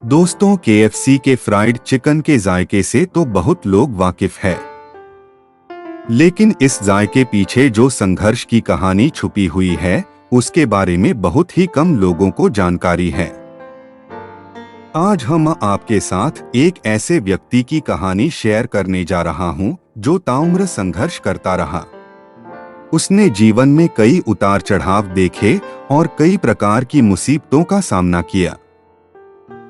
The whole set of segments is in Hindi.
दोस्तों, केएफसी के फ्राइड चिकन के जायके से तो बहुत लोग वाकिफ है, लेकिन इस जायके पीछे जो संघर्ष की कहानी छुपी हुई है उसके बारे में बहुत ही कम लोगों को जानकारी है। आज हम आपके साथ एक ऐसे व्यक्ति की कहानी शेयर करने जा रहा हूं जो ताउम्र संघर्ष करता रहा। उसने जीवन में कई उतार चढ़ाव देखे और कई प्रकार की मुसीबतों का सामना किया,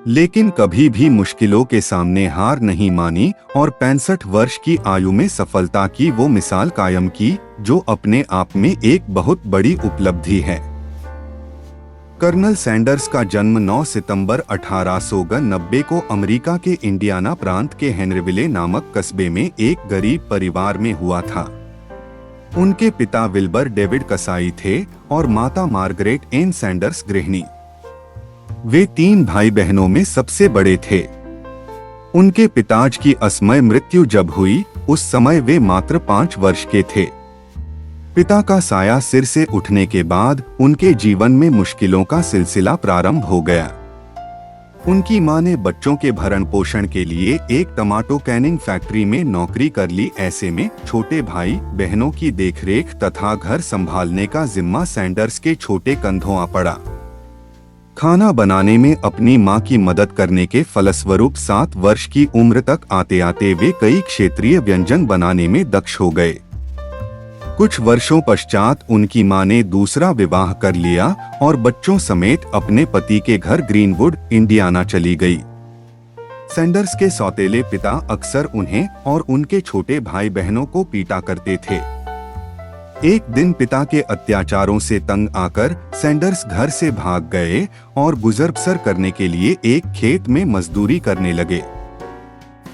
लेकिन कभी भी मुश्किलों के सामने हार नहीं मानी और 65 वर्ष की आयु में सफलता की वो मिसाल कायम की जो अपने आप में एक बहुत बड़ी उपलब्धि है। कर्नल सैंडर्स का जन्म 9 सितंबर 1890 को अमेरिका के इंडियाना प्रांत के हेनरीविले नामक कस्बे में एक गरीब परिवार में हुआ था। उनके पिता विल्बर डेविड कसाई थे और माता मार्गरेट एन सैंडर्स गृहिणी। वे 3 भाई बहनों में सबसे बड़े थे। उनके पिताजी की असमय मृत्यु जब हुई उस समय वे मात्र 5 वर्ष के थे। पिता का साया सिर से उठने के बाद उनके जीवन में मुश्किलों का सिलसिला प्रारंभ हो गया। उनकी मां ने बच्चों के भरण पोषण के लिए एक टमाटो कैनिंग फैक्ट्री में नौकरी कर ली। ऐसे में छोटे भाई बहनों की देखरेख तथा घर संभालने का जिम्मा सैंडर्स के छोटे कंधों आ पड़ा। खाना बनाने में अपनी मां की मदद करने के फलस्वरूप 7 वर्ष की उम्र तक आते आते वे कई क्षेत्रीय व्यंजन बनाने में दक्ष हो गए। कुछ वर्षों पश्चात उनकी मां ने दूसरा विवाह कर लिया और बच्चों समेत अपने पति के घर ग्रीनवुड, इंडियाना चली गई। सैंडर्स के सौतेले पिता अक्सर उन्हें और उनके छोटे भाई बहनों को पीटा करते थे। एक दिन पिता के अत्याचारों से तंग आकर सैंडर्स घर से भाग गए और गुजर बसर करने के लिए एक खेत में मजदूरी करने लगे।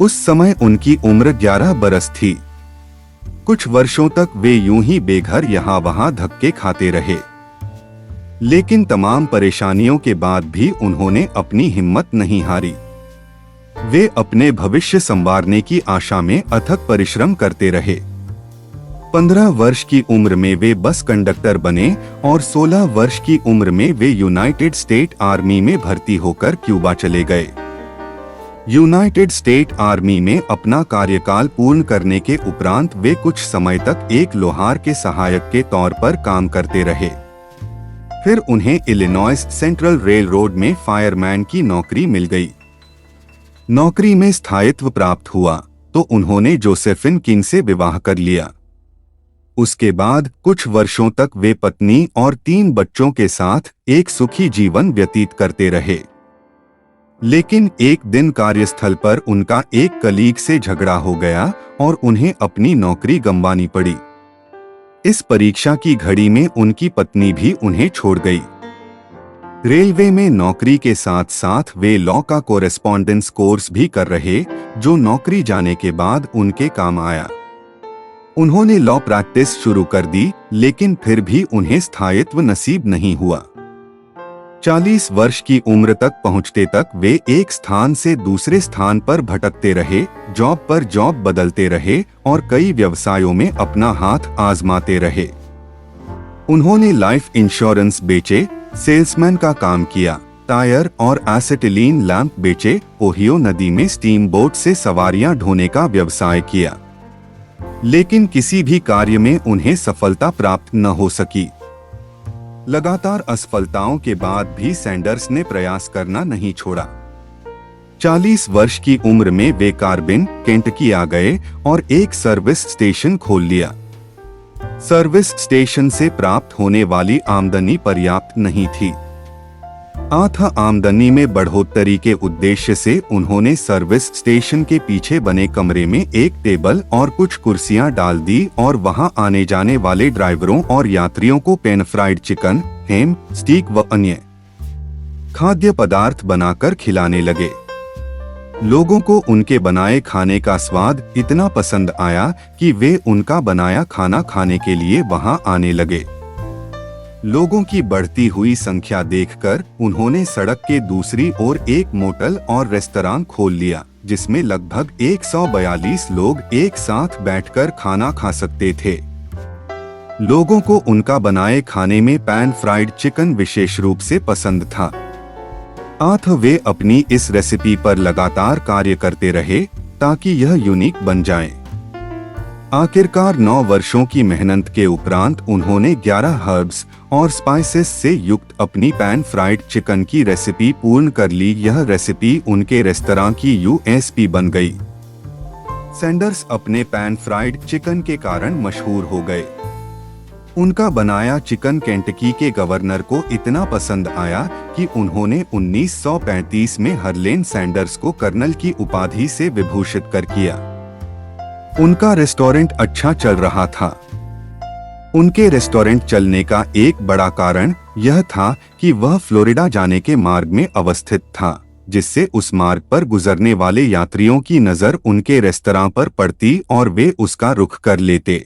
उस समय उनकी उम्र 11 बरस थी। कुछ वर्षों तक वे यूं ही बेघर यहाँ वहाँ धक्के खाते रहे, लेकिन तमाम परेशानियों के बाद भी उन्होंने अपनी हिम्मत नहीं हारी। वे अपने भविष्य संवारने की आशा में अथक परिश्रम करते रहे। 15 वर्ष की उम्र में वे बस कंडक्टर बने और 16 वर्ष की उम्र में वे यूनाइटेड स्टेट आर्मी में भर्ती होकर क्यूबा चले गए। यूनाइटेड स्टेट आर्मी में अपना कार्यकाल पूर्ण करने के उपरांत वे कुछ समय तक एक लोहार के सहायक के तौर पर काम करते रहे। फिर उन्हें इलिनॉइस सेंट्रल रेल रोड में फायरमैन की नौकरी मिल गई। नौकरी में स्थायित्व प्राप्त हुआ तो उन्होंने जोसेफिन किंग से विवाह कर लिया। उसके बाद कुछ वर्षों तक वे पत्नी और 3 बच्चों के साथ एक सुखी जीवन व्यतीत करते रहे, लेकिन एक दिन कार्यस्थल पर उनका एक कलीग से झगड़ा हो गया और उन्हें अपनी नौकरी गंवानी पड़ी। इस परीक्षा की घड़ी में उनकी पत्नी भी उन्हें छोड़ गई। रेलवे में नौकरी के साथ साथ वे लॉ का कोरेस्पॉन्डेंस कोर्स भी कर रहे, जो नौकरी जाने के बाद उनके काम आया। उन्होंने लॉ प्रैक्टिस शुरू कर दी, लेकिन फिर भी उन्हें स्थायित्व नसीब नहीं हुआ। 40 वर्ष की उम्र तक पहुंचते तक वे एक स्थान से दूसरे स्थान पर भटकते रहे, जॉब पर जॉब बदलते रहे और कई व्यवसायों में अपना हाथ आजमाते रहे। उन्होंने लाइफ इंश्योरेंस बेचे, सेल्समैन का काम किया, टायर और एसिटिलीन लैंप बेचे, ओहियो नदी में स्टीम बोट से सवारियां ढोने का व्यवसाय किया, लेकिन किसी भी कार्य में उन्हें सफलता प्राप्त न हो सकी। लगातार असफलताओं के बाद भी सैंडर्स ने प्रयास करना नहीं छोड़ा। 40 वर्ष की उम्र में वे कार्बिन, केंटकी आ गए और एक सर्विस स्टेशन खोल लिया। सर्विस स्टेशन से प्राप्त होने वाली आमदनी पर्याप्त नहीं थी। आमदनी में बढ़ोतरी के उद्देश्य से उन्होंने सर्विस स्टेशन के पीछे बने कमरे में एक टेबल और कुछ कुर्सियां डाल दी और वहां आने जाने वाले ड्राइवरों और यात्रियों को पेन फ्राइड चिकन, हैम, स्टीक व अन्य खाद्य पदार्थ बनाकर खिलाने लगे। लोगों को उनके बनाए खाने का स्वाद इतना पसंद आया कि वे उनका बनाया खाना खाने के लिए वहां आने लगे। लोगों की बढ़ती हुई संख्या देखकर उन्होंने सड़क के दूसरी ओर एक मोटल और रेस्तरां खोल लिया, जिसमें लगभग 142 लोग एक साथ बैठकर खाना खा सकते थे। लोगों को उनका बनाए खाने में पैन फ्राइड चिकन विशेष रूप से पसंद था। वे अपनी इस रेसिपी पर लगातार कार्य करते रहे ताकि यह यूनिक बन जाए। आखिरकार 9 वर्षों की मेहनत के उपरांत उन्होंने 11 हर्ब्स और स्पाइसेस से युक्त अपनी पैन फ्राइड चिकन की रेसिपी पूर्ण कर ली। यह रेसिपी उनके रेस्तरां की यूएसपी बन गई। सैंडर्स अपने पैन फ्राइड चिकन के कारण मशहूर हो गए। उनका बनाया चिकन केंटकी के गवर्नर को इतना पसंद आया कि उन्होंने 1935 में हरलेन सैंडर्स को कर्नल की उपाधि से विभूषित कर किया। उनका रेस्टोरेंट अच्छा चल रहा था। उनके रेस्टोरेंट चलने का एक बड़ा कारण यह था कि वह फ्लोरिडा जाने के मार्ग में अवस्थित था, जिससे उस मार्ग पर गुजरने वाले यात्रियों की नजर उनके रेस्तरां पर पड़ती और वे उसका रुख कर लेते।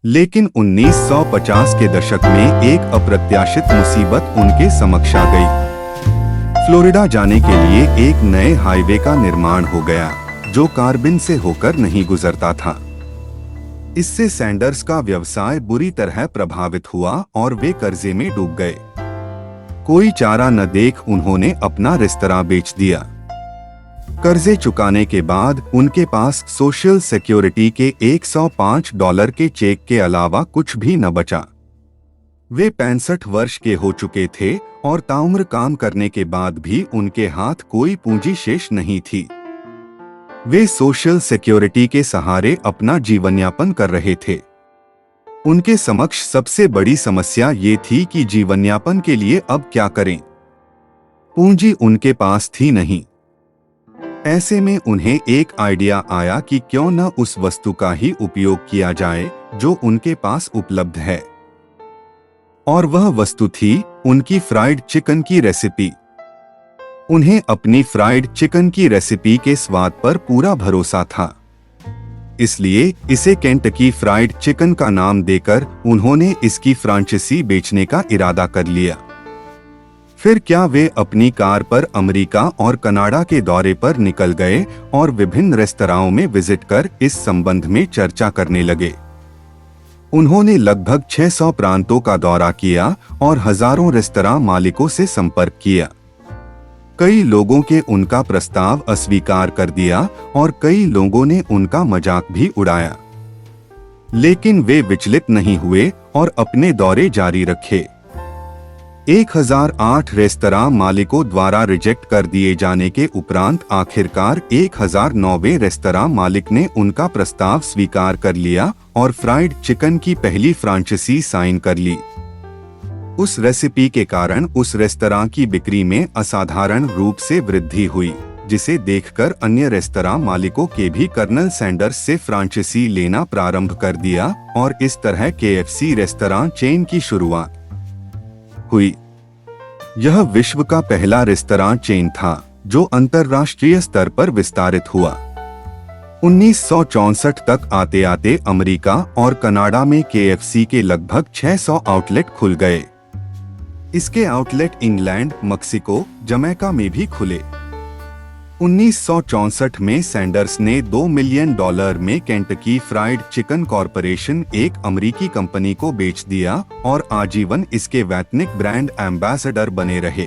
लेकिन 1950 के दशक में एक अप्रत्याशित मुसीबत उनके समक्ष आ गई। फ्लोरिडा जाने के लिए एक नए हाईवे का निर्माण हो गया जो कार्बिन से होकर नहीं गुजरता था। इससे सैंडर्स का व्यवसाय बुरी तरह प्रभावित हुआ और वे कर्जे में डूब गए। कोई चारा न देख उन्होंने अपना रेस्तरां बेच दिया। कर्जे चुकाने के बाद उनके पास सोशल सिक्योरिटी के $105 के चेक के अलावा कुछ भी न बचा। वे 65 वर्ष के हो चुके थे और ताउम्र काम करने के बाद भी उनके हाथ कोई पूंजी शेष नहीं थी। वे सोशल सिक्योरिटी के सहारे अपना जीवन यापन कर रहे थे। उनके समक्ष सबसे बड़ी समस्या ये थी कि जीवन यापन के लिए अब क्या करें। पूंजी उनके पास थी नहीं। ऐसे में उन्हें एक आइडिया आया कि क्यों न उस वस्तु का ही उपयोग किया जाए जो उनके पास उपलब्ध है, और वह वस्तु थी उनकी फ्राइड चिकन की रेसिपी। उन्हें अपनी फ्राइड चिकन की रेसिपी के स्वाद पर पूरा भरोसा था, इसलिए इसे केंटकी फ्राइड चिकन का नाम देकर उन्होंने इसकी फ्रांचाइजी बेचने का इरादा कर लिया। फिर क्या वे अपनी कार पर अमेरिका और कनाडा के दौरे पर निकल गए और विभिन्न रेस्तराओं में विजिट कर इस संबंध में चर्चा करने लगे। उन्होंने लगभग 600 प्रांतों का दौरा किया और हजारों रेस्तरां मालिकों से संपर्क किया। कई लोगों के उनका प्रस्ताव अस्वीकार कर दिया और कई लोगों ने उनका मजाक भी उड़ाया, लेकिन वे विचलित नहीं हुए और अपने दौरे जारी रखे। 1008 रेस्तरां मालिकों द्वारा रिजेक्ट कर दिए जाने के उपरांत आखिरकार 1009वें रेस्तरां मालिक ने उनका प्रस्ताव स्वीकार कर लिया और फ्राइड चिकन की पहली फ्रांचाइजी साइन कर ली। उस रेसिपी के कारण उस रेस्तरां की बिक्री में असाधारण रूप से वृद्धि हुई, जिसे देखकर अन्य रेस्तरां मालिकों के भी कर्नल सैंडर्स से फ्रांचाइजी लेना प्रारंभ कर दिया और इस तरह KFC रेस्तरां चेन की शुरुआत हुई। यह विश्व का पहला रेस्तरां चेन था जो अंतर्राष्ट्रीय स्तर पर विस्तारित हुआ। 1964 तक आते आते अमेरिका और कनाडा में KFC के लगभग 600 आउटलेट खुल गए। इसके आउटलेट इंग्लैंड, मैक्सिको, जमैका में भी खुले। 1964 में सैंडर्स ने $2 मिलियन में केंटकी फ्राइड चिकन कॉरपोरेशन, एक अमेरिकी कंपनी को बेच दिया और आजीवन इसके वैतनिक ब्रांड एम्बेसडर बने रहे।